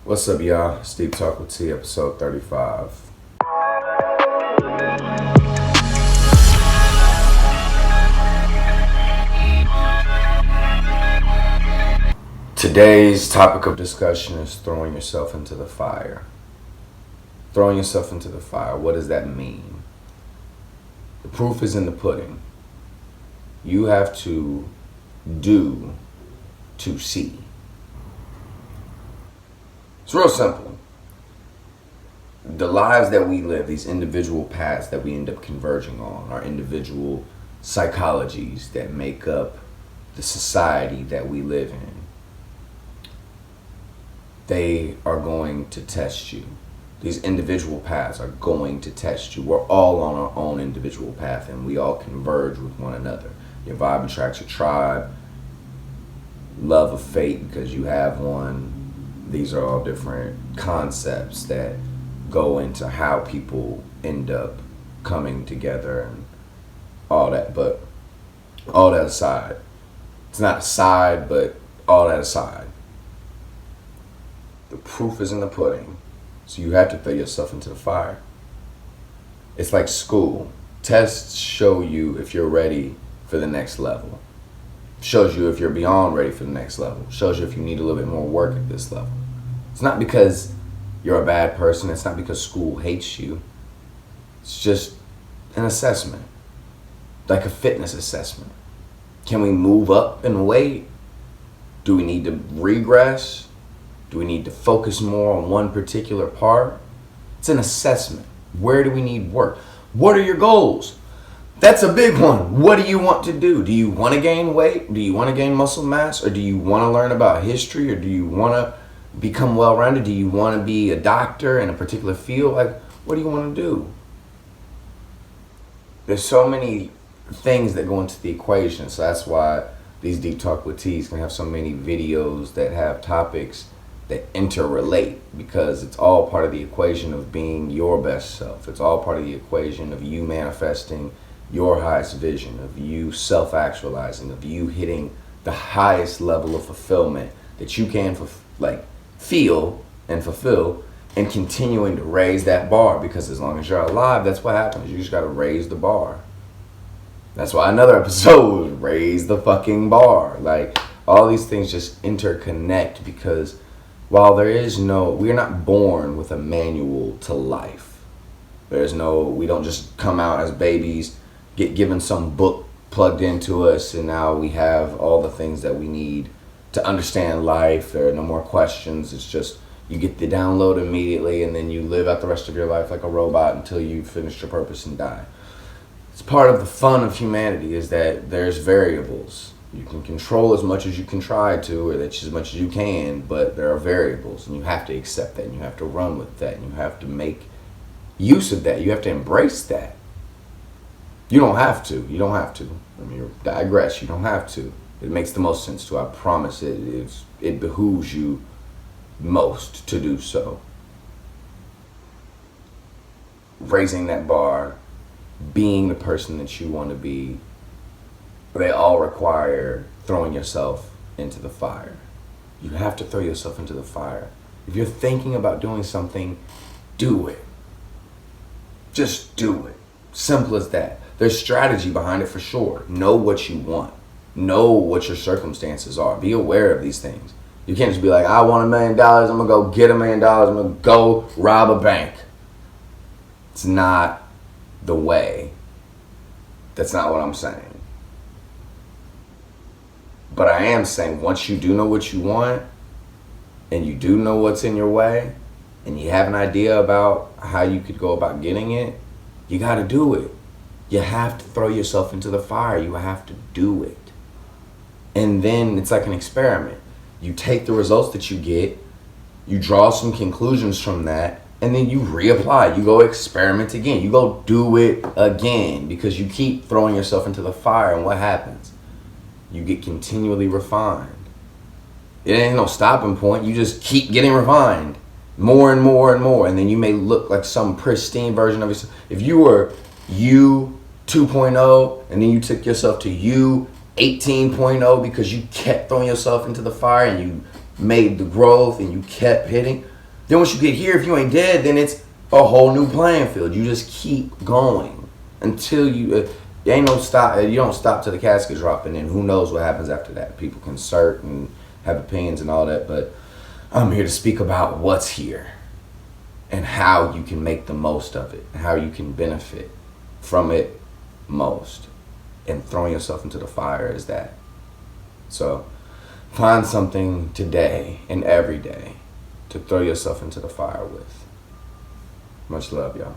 What's up, y'all? It's Deep Talk with T, episode 35. Today's topic of discussion is throwing yourself into the fire. Throwing yourself into the fire, what does that mean? The proof is in the pudding. You have to do to see. It's real simple. The lives that we live, these individual paths that we end up converging on, are individual psychologies that make up the society that we live in. They are going to test you. These individual paths are going to test you. We're all on our own individual path, and we all converge with one another. Your vibe attracts your tribe. Love of fate because you have one. These are all different concepts that go into how people end up coming together and all that. But all that aside, it's not a side, but all that aside, the proof is in the pudding. So you have to throw yourself into the fire. It's like school. Tests show you if you're ready for the next level. Shows you if you're beyond ready for the next level. Shows you if you need a little bit more work at this level. It's not because you're a bad person. It's not because school hates you. It's just an assessment. Like a fitness assessment. Can we move up in weight? Do we need to regress? Do we need to focus more on one particular part? It's an assessment. Where do we need work? What are your goals? That's a big one. What do you want to do? Do you want to gain weight? Do you want to gain muscle mass? Or do you want to learn about history? Or do you want to become well-rounded? Do you want to be a doctor in a particular field? Like, what do you want to do? There's so many things that go into the equation. So that's why these Deep Talk with T's can have so many videos that have topics that interrelate, because it's all part of the equation of being your best self. It's all part of the equation of you manifesting your highest vision, of you self-actualizing, of you hitting the highest level of fulfillment that you can feel and fulfill, and continuing to raise that bar, because as long as you're alive, that's what happens. You just got to raise the bar. That's why another episode was raise the fucking bar. Like, all these things just interconnect, because while we're not born with a manual to life. We don't just come out as babies, get given some book plugged into us, and now we have all the things that we need to understand life. There are no more questions. It's just you get the download immediately, and then you live out the rest of your life like a robot until you finish your purpose and die. It's part of the fun of humanity, is that there's variables. You can control as much as you can try to, or that's as much as you can, but there are variables, and you have to accept that, and you have to run with that, and you have to make use of that. You have to embrace that. You don't have to. You don't have to. I mean, you digress. You don't have to. It makes the most sense to. I promise it behooves you most to do so. Raising that bar, being the person that you want to be, they all require throwing yourself into the fire. You have to throw yourself into the fire. If you're thinking about doing something, do it. Just do it. Simple as that. There's strategy behind it for sure. Know what you want. Know what your circumstances are. Be aware of these things. You can't just be like, I want $1 million. I'm going to go get $1 million. I'm going to go rob a bank. It's not the way. That's not what I'm saying. But I am saying, once you do know what you want, and you do know what's in your way, and you have an idea about how you could go about getting it, you got to do it. You have to throw yourself into the fire. You have to do it. And then it's like an experiment. You take the results that you get, you draw some conclusions from that, and then you reapply. You go experiment again. You go do it again, because you keep throwing yourself into the fire, and what happens? You get continually refined. It ain't no stopping point. You just keep getting refined more and more and more. And then you may look like some pristine version of yourself. If you were you 2.0 and then you took yourself to you 18.0 because you kept throwing yourself into the fire and you made the growth and you kept hitting, Then once you get here, if you ain't dead, then it's a whole new playing field. You just keep going until you ain't no stop. You don't stop till the casket drop, and then who knows what happens after that. People can assert and have opinions and all that, but I'm here to speak about what's here and how you can make the most of it, and how you can benefit from it most. And throwing yourself into the fire is that. So find something today and every day to throw yourself into the fire with. Much love, y'all.